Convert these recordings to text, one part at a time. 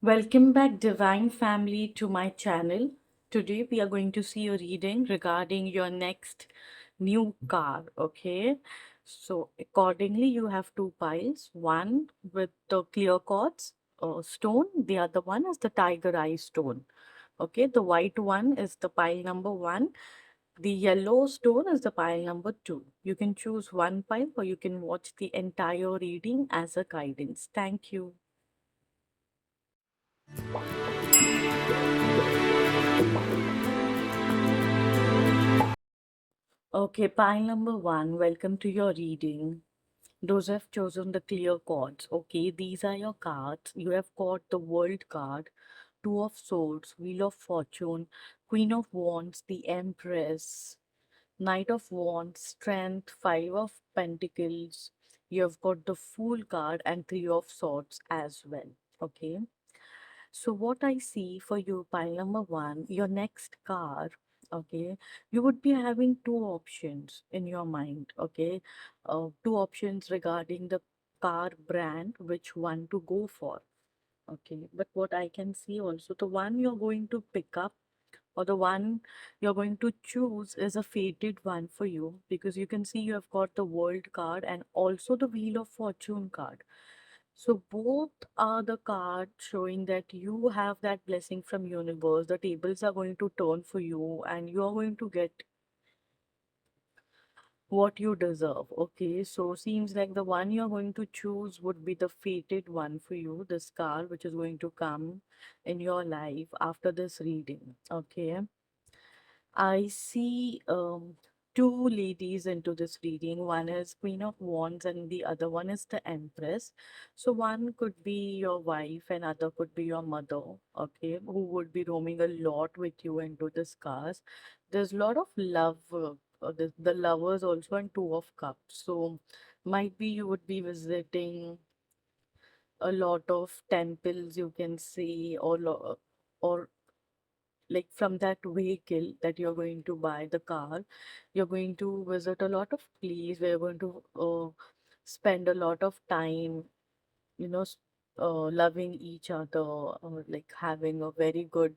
Welcome back, Divine Family, to my channel. Today we are going to see a reading regarding your next new car. Okay, so accordingly, you have two piles, one with the clear quartz stone, the other one is the tiger eye stone. Okay, the white one is the pile number one, the yellow stone is the pile number two. You can choose one pile or you can watch the entire reading as a guidance. Thank you. Okay, pile number one, welcome to your reading. Those who have chosen the clear cards. Okay, these are your cards. You have got the World card, Two of Swords, Wheel of Fortune, Queen of Wands, the Empress, Knight of Wands, Strength, Five of Pentacles. You have got the Fool card and Three of Swords as well. Okay. So what I see for you, pile number one, your next car, okay, you would be having two options in your mind, okay, two options regarding the car brand, which one to go for, okay. But what I can see also, the one you're going to pick up or the one you're going to choose is a fated one for you because you can see you have got the World card and also the Wheel of Fortune card. So both are the cards showing that you have that blessing from universe. The tables are going to turn for you and you are going to get what you deserve. Okay, so seems like the one you're going to choose would be the fated one for you, this card which is going to come in your life after this reading. Okay. I see two ladies into this reading. One is Queen of Wands and the other one is the Empress. So one could be your wife and other could be your mother, okay, who would be roaming a lot with you into this cast. There's a lot of love, the lovers also and Two of Cups. So might be you would be visiting a lot of temples you can see or like from that vehicle that you're going to buy the car, you're going to visit a lot of place where you're going to spend a lot of time, you know, loving each other, like having a very good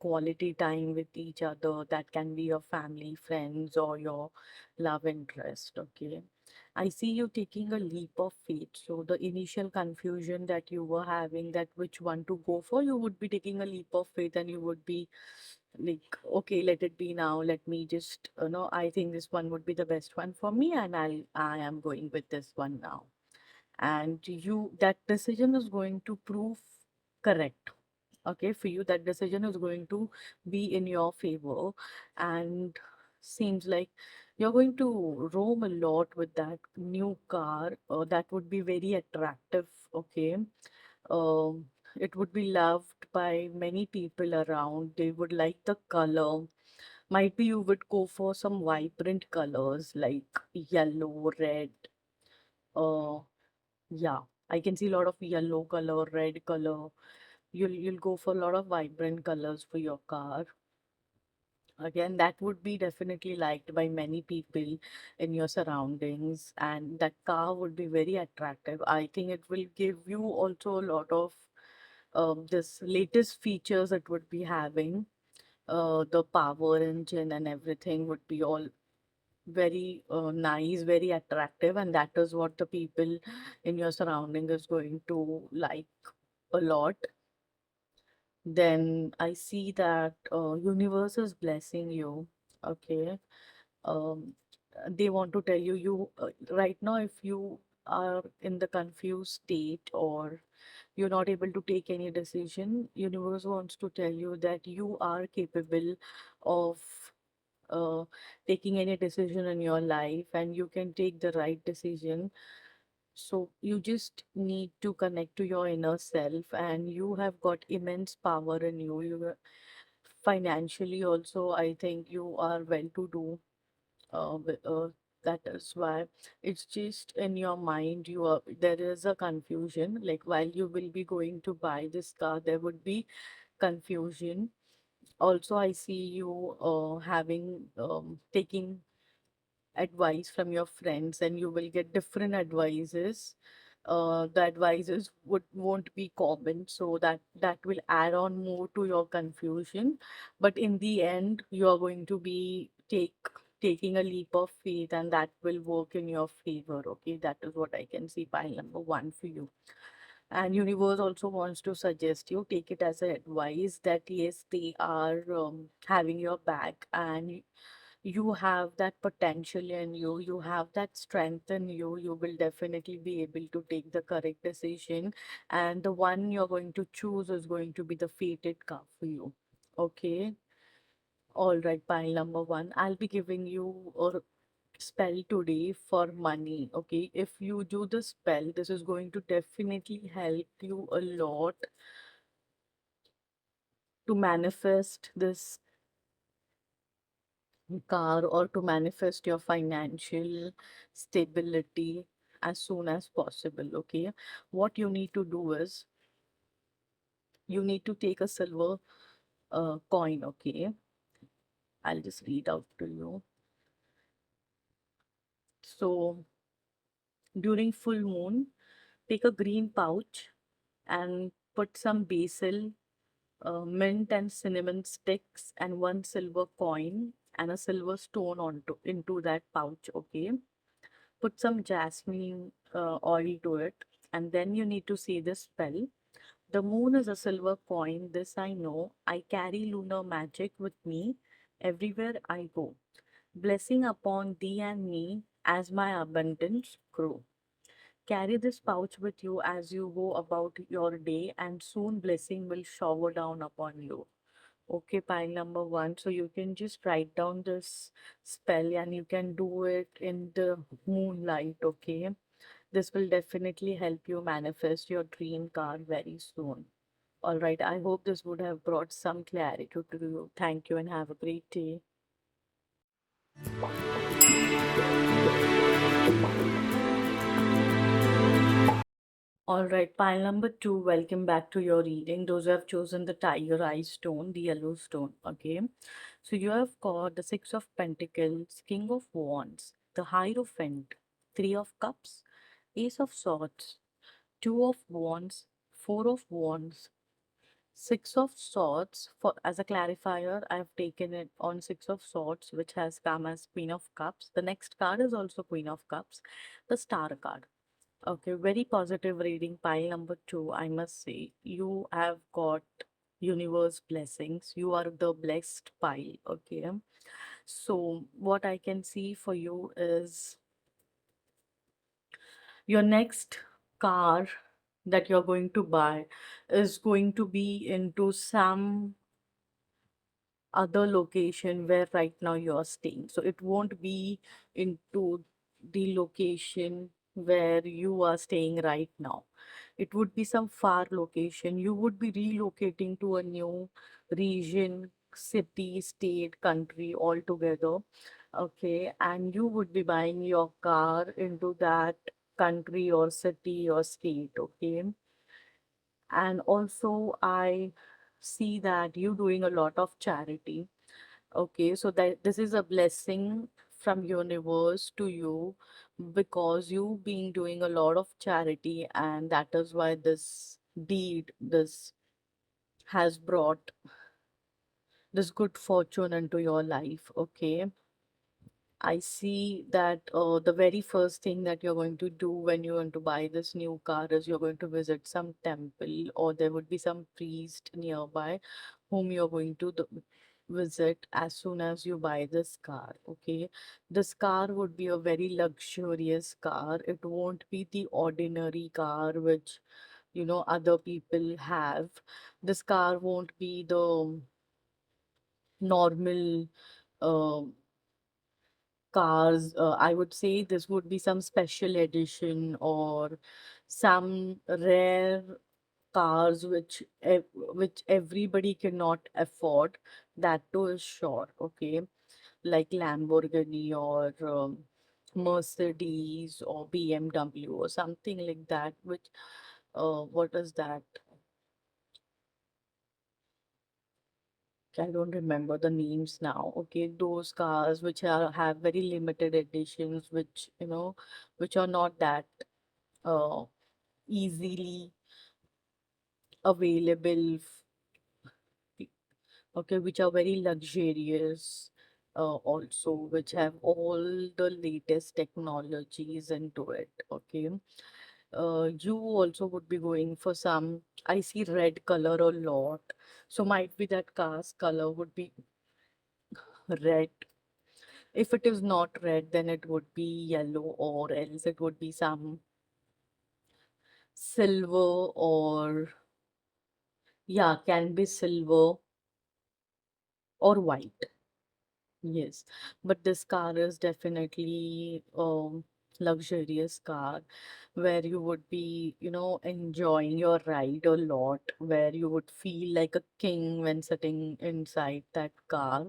quality time with each other. That can be your family, friends, or your love interest. Okay. I see you taking a leap of faith. So the initial confusion that you were having, that which one to go for, you would be taking a leap of faith and you would be like, okay, let it be now. Let me just, I think this one would be the best one for me, and I am going with this one now. And you, that decision is going to prove correct. Okay, for you, that decision is going to be in your favor, and seems like you're going to roam a lot with that new car. That would be very attractive. Okay, it would be loved by many people around. They would like the color. Might be you would go for some vibrant colors like yellow, red. Uh, yeah, I can see a lot of yellow color, red color. You'll go for a lot of vibrant colors for your car. Again, that would be definitely liked by many people in your surroundings, and that car would be very attractive. I think it will give you also a lot of this latest features it would be having. The power engine and everything would be all very nice, very attractive, and that is what the people in your surrounding is going to like a lot. Then I see that universe is blessing you. Okay. Um, they want to tell you right now, if you are in the confused state or you're not able to take any decision, universe wants to tell you that you are capable of uh, taking any decision in your life and you can take the right decision. So you just need to connect to your inner self, and you have got immense power in you. Financially also, I think you are well to do. That is why it's just in your mind. There is a confusion. Like while you will be going to buy this car, there would be confusion. Also, I see you having taking advice from your friends, and you will get different advices the advices won't be common, so that will add on more to your confusion. But in the end, you're going to be taking a leap of faith, and that will work in your favor. Okay, that is what I can see, pile number one for you. And universe also wants to suggest you take it as an advice that yes, they are having your back, and you have that potential in you, you have that strength in you, you will definitely be able to take the correct decision, and the one you're going to choose is going to be the fated car for you. Okay, all right, pile number one, I'll be giving you a spell today for money. Okay, if you do the spell, this is going to definitely help you a lot to manifest this car or to manifest your financial stability as soon as possible. Okay, what you need to do is you need to take a silver coin. Okay, I'll just read out to you. So during full moon, take a green pouch and put some basil, mint and cinnamon sticks, and one silver coin and a silver stone onto into that pouch. Okay, put some jasmine oil to it, and then you need to say this spell. The moon is a silver coin, this I know. I carry lunar magic with me everywhere I go. Blessing upon thee and me as my abundance grow. Carry this pouch with you as you go about your day, and soon blessing will shower down upon you. Okay, pile number one. So you can just write down this spell and you can do it in the moonlight. Okay, this will definitely help you manifest your dream car very soon. All right, I hope this would have brought some clarity to you. Thank you and have a great day. All right, pile number two, welcome back to your reading. Those who have chosen the tiger eye stone, the yellow stone. Okay, so you have got the Six of Pentacles, King of Wands, the Hierophant, Three of Cups, Ace of Swords, Two of Wands, Four of Wands, Six of Swords. For as a clarifier, I've taken it on Six of Swords, which has come as Queen of Cups. The next card is also Queen of Cups, the Star card. Okay, very positive reading. Pile number two, I must say, you have got universe blessings. You are the blessed pile. Okay, so what I can see for you is your next car that you're going to buy is going to be into some other location where right now you're staying. So it won't be into the location where you are staying right now. It would be some far location. You would be relocating to a new region, city, state, country altogether. Okay. And you would be buying your car into that country or city or state. Okay. And also, I see that you doing a lot of charity. Okay, so that this is a blessing from universe to you because you been doing a lot of charity, and that is why this deed, this has brought this good fortune into your life. Okay, I see that the very first thing that you're going to do when you want to buy this new car is you're going to visit some temple, or there would be some priest nearby whom you're going to visit as soon as you buy this car. Okay, this car would be a very luxurious car. It won't be the ordinary car which other people have. This car won't be the normal um cars. I would say this would be some special edition or some rare cars which everybody cannot afford. That too is sure. Okay, like Lamborghini or Mercedes or BMW or something like that. Which what is that? I don't remember the names now. Okay, those cars which are have very limited editions, which which are not that uh easily available, okay, which are very luxurious, also, which have all the latest technologies into it. Okay. You also would be going for some, I see red color a lot. So might be that car's color would be red. If it is not red, then it would be yellow, or else it would be some silver, or yeah, can be silver or white. Yes, but this car is definitely luxurious car where you would be, enjoying your ride a lot, where you would feel like a king when sitting inside that car.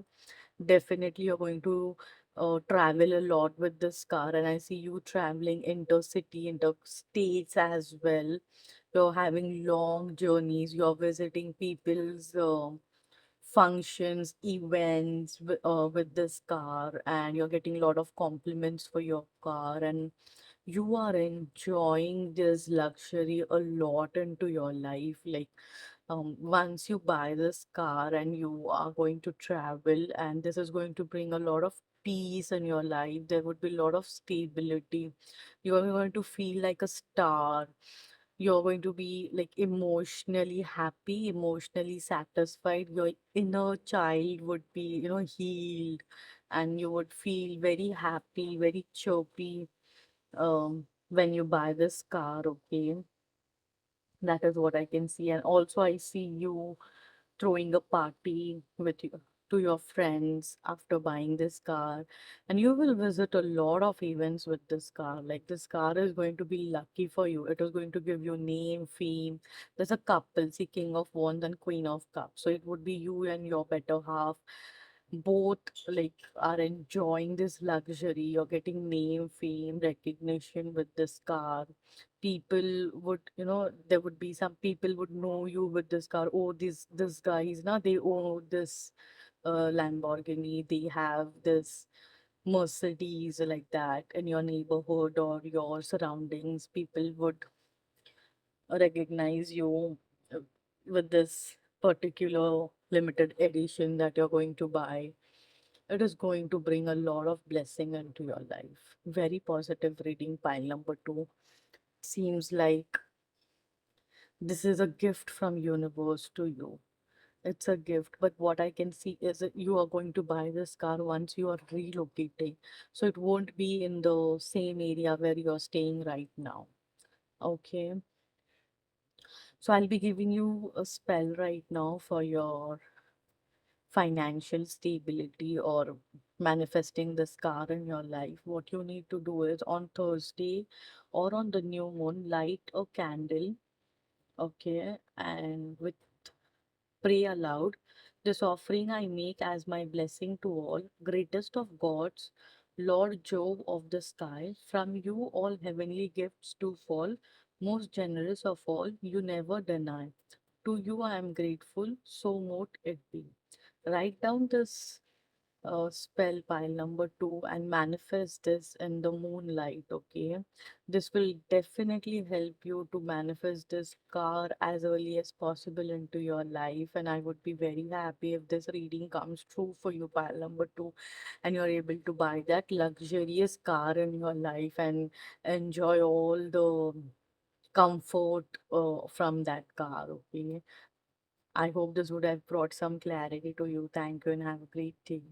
Definitely, you're going to travel a lot with this car, and I see you traveling intercity, interstates as well. You're having long journeys, you're visiting people's functions, events with this car, and you're getting a lot of compliments for your car, and you are enjoying this luxury a lot into your life. Like, once you buy this car and you are going to travel, and this is going to bring a lot of peace in your life, there would be a lot of stability. You are going to feel like a star. You're going to be like emotionally happy, emotionally satisfied. Your inner child would be, healed, and you would feel very happy, very chirpy, when you buy this car. Okay, that is what I can see. And also, I see you throwing a party with you to your friends after buying this car, and you will visit a lot of events with this car. Like, this car is going to be lucky for you. It is going to give you name, fame. There's a couple, see, king of wands and queen of cups, so it would be you and your better half, both like are enjoying this luxury. You're getting name, fame, recognition with this car. People would, there would be some people would know you with this car. Oh, this guys now they own this Lamborghini. They have this Mercedes, like that, in your neighborhood or your surroundings. People would recognize you uh, with this particular limited edition that you're going to buy. It is going to bring a lot of blessing into your life. Very positive reading, pile number two. Seems like this is a gift from universe to you. It's a gift, but what I can see is that you are going to buy this car once you are relocating. So it won't be in the same area where you're staying right now. Okay. So I'll be giving you a spell right now for your financial stability or manifesting this car in your life. What you need to do is on Thursday or on the new moon, light a candle, okay, and with pray aloud. This offering I make as my blessing to all, greatest of gods, Lord Jove of the sky, from you all heavenly gifts do fall, most generous of all, you never deny. To you I am grateful, so mote it be. Write down this spell pile number two and manifest this in the moonlight. Okay, this will definitely help you to manifest this car as early as possible into your life, and I would be very happy if this reading comes true for you, pile number two, and you're able to buy that luxurious car in your life and enjoy all the comfort from that car. Okay, I hope this would have brought some clarity to you. Thank you and have a great day.